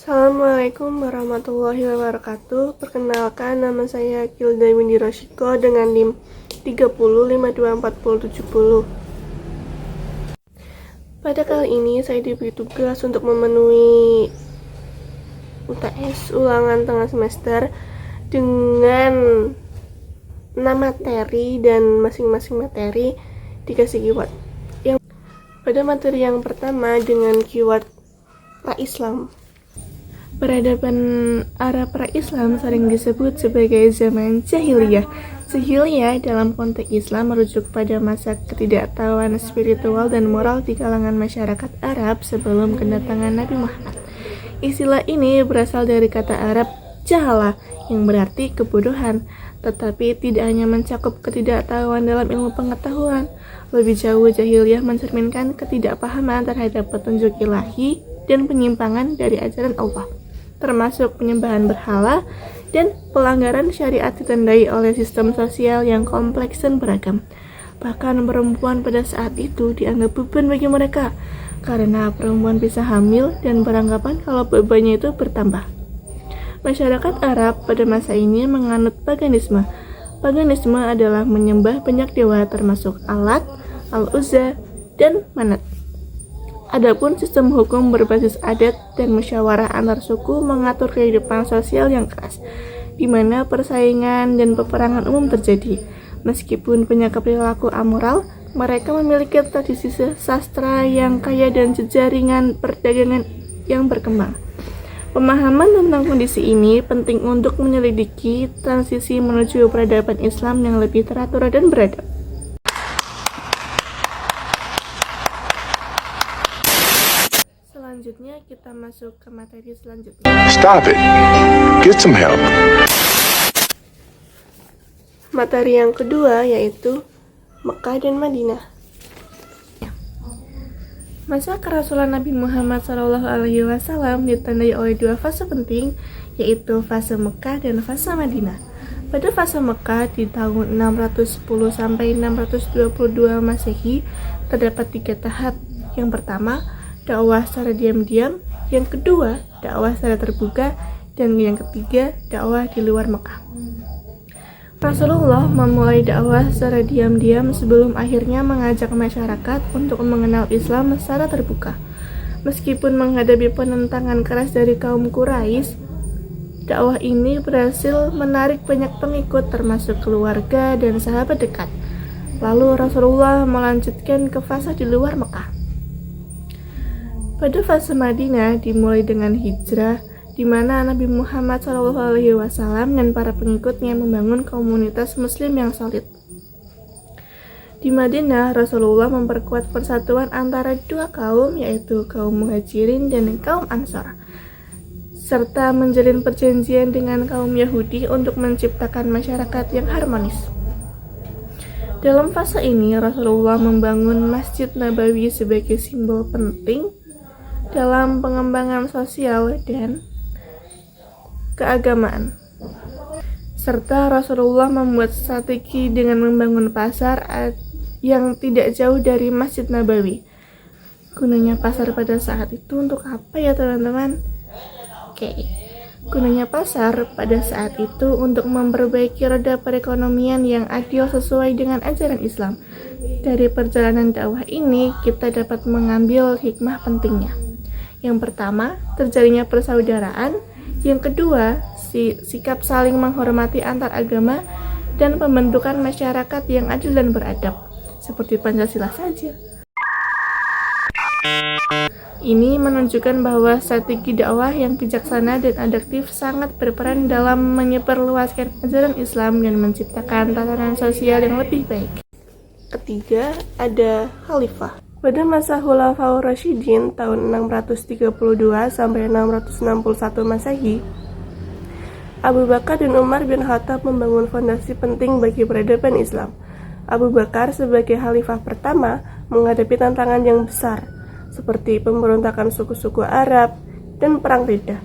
Assalamualaikum warahmatullahi wabarakatuh. Perkenalkan, nama saya Kilda Windy Roshiko dengan NIM 30524070. Pada kali ini saya diberi tugas untuk memenuhi UTS ulangan tengah semester dengan 6 materi dan masing-masing materi dikasih keyword. Pada materi yang pertama dengan keyword pra-Islam. Peradaban Arab pra-Islam sering disebut sebagai zaman jahiliyah. Jahiliyah dalam konteks Islam merujuk pada masa ketidaktahuan spiritual dan moral di kalangan masyarakat Arab sebelum kedatangan Nabi Muhammad. Istilah ini berasal dari kata Arab jahala yang berarti kebodohan, tetapi tidak hanya mencakup ketidaktahuan dalam ilmu pengetahuan. Lebih jauh, jahiliyah mencerminkan ketidakpahaman terhadap petunjuk ilahi dan penyimpangan dari ajaran Allah, termasuk penyembahan berhala dan pelanggaran syariat ditandai oleh sistem sosial yang kompleks dan beragam. Bahkan perempuan pada saat itu dianggap beban bagi mereka, karena perempuan bisa hamil dan beranggapan kalau bebannya itu bertambah. Masyarakat Arab pada masa ini menganut paganisme. Paganisme adalah menyembah banyak dewa termasuk Alat, Al-Uzza, dan Manat. Adapun sistem hukum berbasis adat dan musyawarah antar suku mengatur kehidupan sosial yang keras, di mana persaingan dan peperangan umum terjadi. Meskipun punya perilaku amoral, mereka memiliki tradisi sastra yang kaya dan jejaringan perdagangan yang berkembang. Pemahaman tentang kondisi ini penting untuk menyelidiki transisi menuju peradaban Islam yang lebih teratur dan beradab. Selanjutnya kita masuk ke materi selanjutnya. Stop it. Get some help. Materi yang kedua yaitu Mekah dan Madinah. Masa kerasulan Nabi Muhammad SAW ditandai oleh dua fase penting, yaitu fase Mekah dan fase Madinah. Pada fase Mekah di tahun 610 sampai 622 Masehi terdapat 3 tahap. Yang pertama, dakwah secara diam-diam, yang kedua, dakwah secara terbuka, dan yang ketiga, dakwah di luar Mekah. Rasulullah memulai dakwah secara diam-diam sebelum akhirnya mengajak masyarakat untuk mengenal Islam secara terbuka. Meskipun menghadapi penentangan keras dari kaum Quraisy, dakwah ini berhasil menarik banyak pengikut termasuk keluarga dan sahabat dekat. Lalu Rasulullah melanjutkan ke fase di luar Mekah. Pada fase Madinah dimulai dengan hijrah, di mana Nabi Muhammad SAW dan para pengikutnya membangun komunitas Muslim yang solid. Di Madinah, Rasulullah memperkuat persatuan antara dua kaum, yaitu kaum Muhajirin dan kaum Ansor, serta menjalin perjanjian dengan kaum Yahudi untuk menciptakan masyarakat yang harmonis. Dalam fase ini, Rasulullah membangun Masjid Nabawi sebagai simbol penting dalam pengembangan sosial dan keagamaan. Serta Rasulullah membuat strategi dengan membangun pasar yang tidak jauh dari Masjid Nabawi. Gunanya pasar pada saat itu untuk apa ya teman-teman? Gunanya pasar pada saat itu untuk memperbaiki roda perekonomian yang adil sesuai dengan ajaran Islam. Dari perjalanan dakwah ini kita dapat mengambil hikmah pentingnya. Yang pertama, terjadinya persaudaraan. Yang kedua, sikap saling menghormati antar agama dan pembentukan masyarakat yang adil dan beradab, seperti Pancasila saja. Ini menunjukkan bahwa strategi dakwah yang bijaksana dan adaptif sangat berperan dalam menyebarluaskan ajaran Islam dan menciptakan tatanan sosial yang lebih baik. Ketiga, ada khalifah. Pada masa Khulafaur Rasyidin tahun 632 sampai 661 Masehi, Abu Bakar dan Umar bin Khattab membangun fondasi penting bagi peradaban Islam. Abu Bakar sebagai khalifah pertama menghadapi tantangan yang besar, seperti pemberontakan suku-suku Arab dan perang Riddah.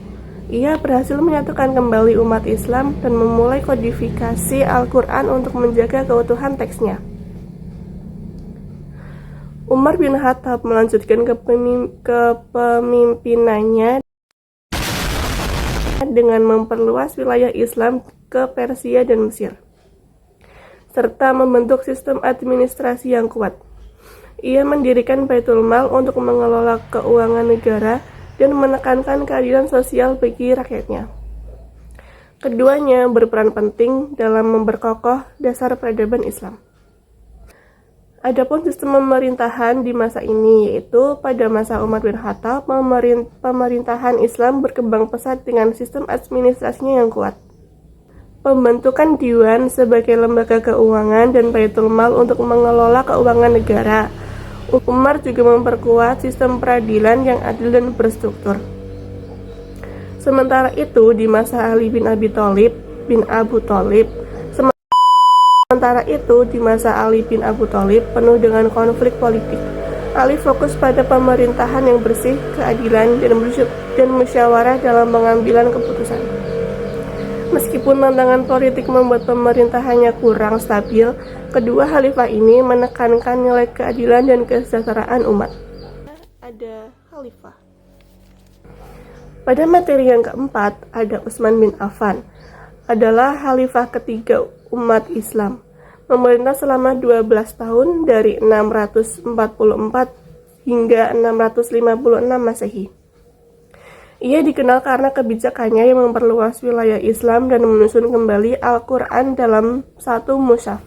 Ia berhasil menyatukan kembali umat Islam dan memulai kodifikasi Al-Quran untuk menjaga keutuhan teksnya. Umar bin Khattab melanjutkan kepemimpinannya dengan memperluas wilayah Islam ke Persia dan Mesir, serta membentuk sistem administrasi yang kuat. Ia mendirikan Baitul Mal untuk mengelola keuangan negara dan menekankan keadilan sosial bagi rakyatnya. Keduanya berperan penting dalam memperkokoh dasar peradaban Islam. Adapun sistem pemerintahan di masa ini, yaitu pada masa Umar bin Khattab, pemerintahan Islam berkembang pesat dengan sistem administrasinya yang kuat. Pembentukan Diwan sebagai lembaga keuangan dan Baitul Mal untuk mengelola keuangan negara. Umar juga memperkuat sistem peradilan yang adil dan berstruktur. Sementara itu, di masa Ali bin Abi Thalib penuh dengan konflik politik. Ali fokus pada pemerintahan yang bersih, keadilan, dan musyawarah dalam pengambilan keputusan. Meskipun tantangan politik membuat pemerintahannya kurang stabil, kedua khalifah ini menekankan nilai keadilan dan kesejahteraan umat. Ada khalifah. Pada materi yang keempat, ada Utsman bin Affan, adalah khalifah ketiga umat Islam. Memerintah selama 12 tahun dari 644 hingga 656 Masehi. Ia dikenal karena kebijakannya yang memperluas wilayah Islam dan menyusun kembali Al-Quran dalam satu mushaf.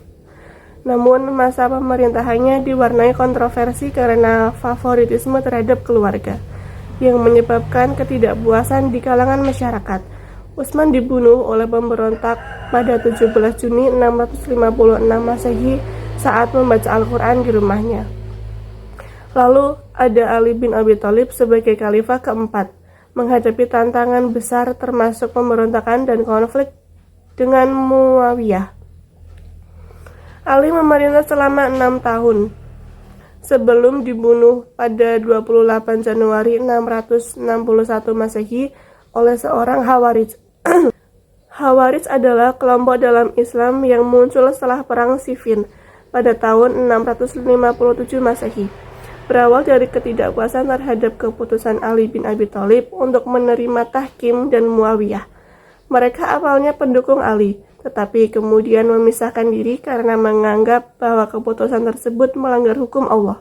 Namun, masa pemerintahannya diwarnai kontroversi karena favoritisme terhadap keluarga, yang menyebabkan ketidakpuasan di kalangan masyarakat. Utsman dibunuh oleh pemberontak pada 17 Juni 656 Masehi saat membaca Al-Quran di rumahnya. Lalu ada Ali bin Abi Thalib sebagai khalifah keempat, menghadapi tantangan besar termasuk pemberontakan dan konflik dengan Muawiyah. Ali memerintah selama 6 tahun sebelum dibunuh pada 28 Januari 661 Masehi oleh seorang Khawarij. Khawarij adalah kelompok dalam Islam yang muncul setelah Perang Siffin pada tahun 657 Masehi. Berawal dari ketidakpuasan terhadap keputusan Ali bin Abi Thalib untuk menerima tahkim dan Muawiyah. Mereka awalnya pendukung Ali, tetapi kemudian memisahkan diri karena menganggap bahwa keputusan tersebut melanggar hukum Allah.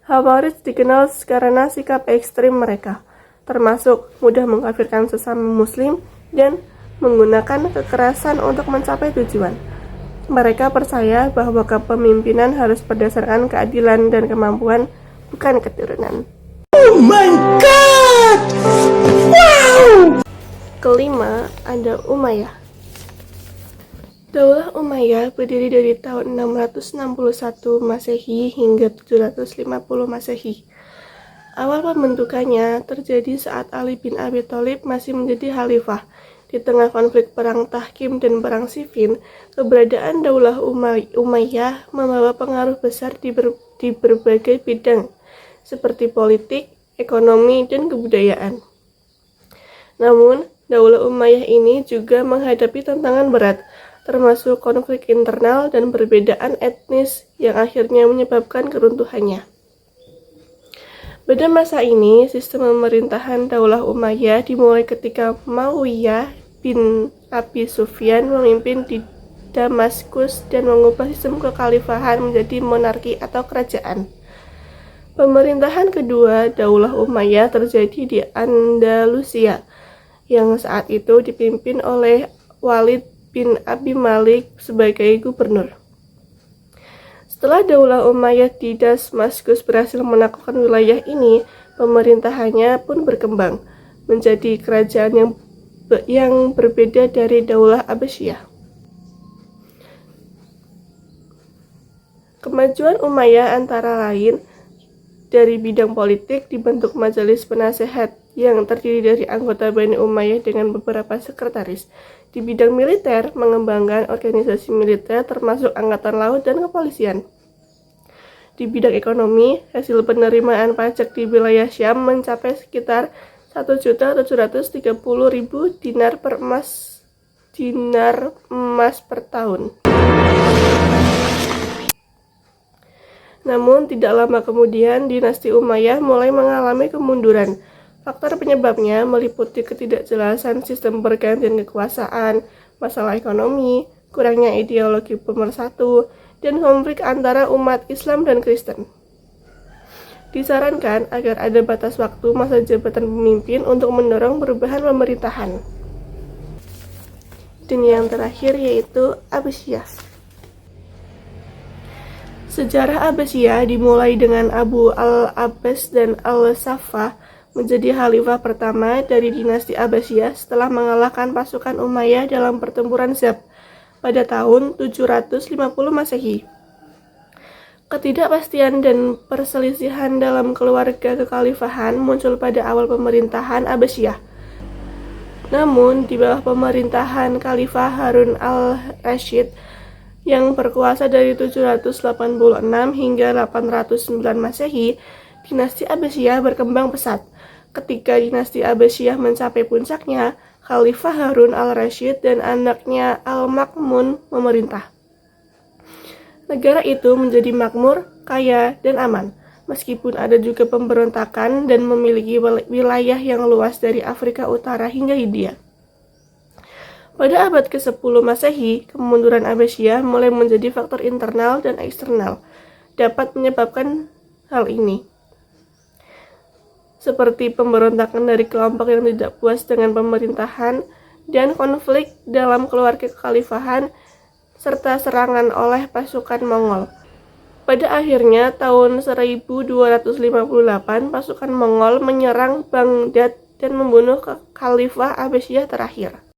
Khawarij dikenal karena sikap ekstrim mereka, termasuk mudah mengkafirkan sesama muslim dan menggunakan kekerasan untuk mencapai tujuan. Mereka percaya bahwa kepemimpinan harus berdasarkan keadilan dan kemampuan, bukan keturunan. Oh my god! Wow! Kelima, ada Umayyah. Daulah Umayyah berdiri dari tahun 661 Masehi hingga 750 Masehi. Awal pembentukannya terjadi saat Ali bin Abi Thalib masih menjadi khalifah. Di tengah konflik perang Tahkim dan perang Siffin, keberadaan Daulah Umayyah membawa pengaruh besar di berbagai bidang, seperti politik, ekonomi, dan kebudayaan. Namun, Daulah Umayyah ini juga menghadapi tantangan berat, termasuk konflik internal dan perbedaan etnis yang akhirnya menyebabkan keruntuhannya. Pada masa ini, sistem pemerintahan Daulah Umayyah dimulai ketika Muawiyah bin Abi Sufyan memimpin di Damaskus dan mengubah sistem kekhalifahan menjadi monarki atau kerajaan. Pemerintahan kedua Daulah Umayyah terjadi di Andalusia, yang saat itu dipimpin oleh Walid bin Abi Malik sebagai gubernur. Setelah Daulah Umayyah di Damaskus berhasil menaklukkan wilayah ini, pemerintahannya pun berkembang menjadi kerajaan yang berbeda dari Daulah Abbasiyah. Kemajuan Umayyah antara lain dari bidang politik dibentuk Majelis Penasehat yang terdiri dari anggota Bani Umayyah dengan beberapa sekretaris. Di bidang militer, mengembangkan organisasi militer termasuk angkatan laut dan kepolisian. Di bidang ekonomi, hasil penerimaan pajak di wilayah Syam mencapai sekitar 1.730.000 dinar emas per tahun. Namun tidak lama kemudian dinasti Umayyah mulai mengalami kemunduran. Faktor penyebabnya meliputi ketidakjelasan sistem pergantian kekuasaan, masalah ekonomi, kurangnya ideologi pemersatu, dan konflik antara umat Islam dan Kristen. Disarankan agar ada batas waktu masa jabatan pemimpin untuk mendorong perubahan pemerintahan. Dan yang terakhir yaitu Abbasiyah. Sejarah Abbasiyah dimulai dengan Abu al-Abbas dan al-Saffah menjadi khalifah pertama dari dinasti Abbasiyah setelah mengalahkan pasukan Umayyah dalam pertempuran Zab pada tahun 750 Masehi. Ketidakpastian dan perselisihan dalam keluarga kekhalifahan muncul pada awal pemerintahan Abbasiyah. Namun, di bawah pemerintahan Khalifah Harun al-Rashid yang berkuasa dari 786 hingga 809 Masehi, dinasti Abbasiyah berkembang pesat. Ketika dinasti Abbasiyah mencapai puncaknya, Khalifah Harun al-Rashid dan anaknya Al-Ma'mun memerintah. Negara itu menjadi makmur, kaya, dan aman, meskipun ada juga pemberontakan dan memiliki wilayah yang luas dari Afrika Utara hingga Hindia. Pada abad ke-10 Masehi, kemunduran Abbasiyah mulai menjadi faktor internal dan eksternal, dapat menyebabkan hal ini. Seperti pemberontakan dari kelompok yang tidak puas dengan pemerintahan dan konflik dalam keluarga kekhalifahan, serta serangan oleh pasukan Mongol. Pada akhirnya tahun 1258, pasukan Mongol menyerang Baghdad dan membunuh Khalifah Abbasiyah terakhir.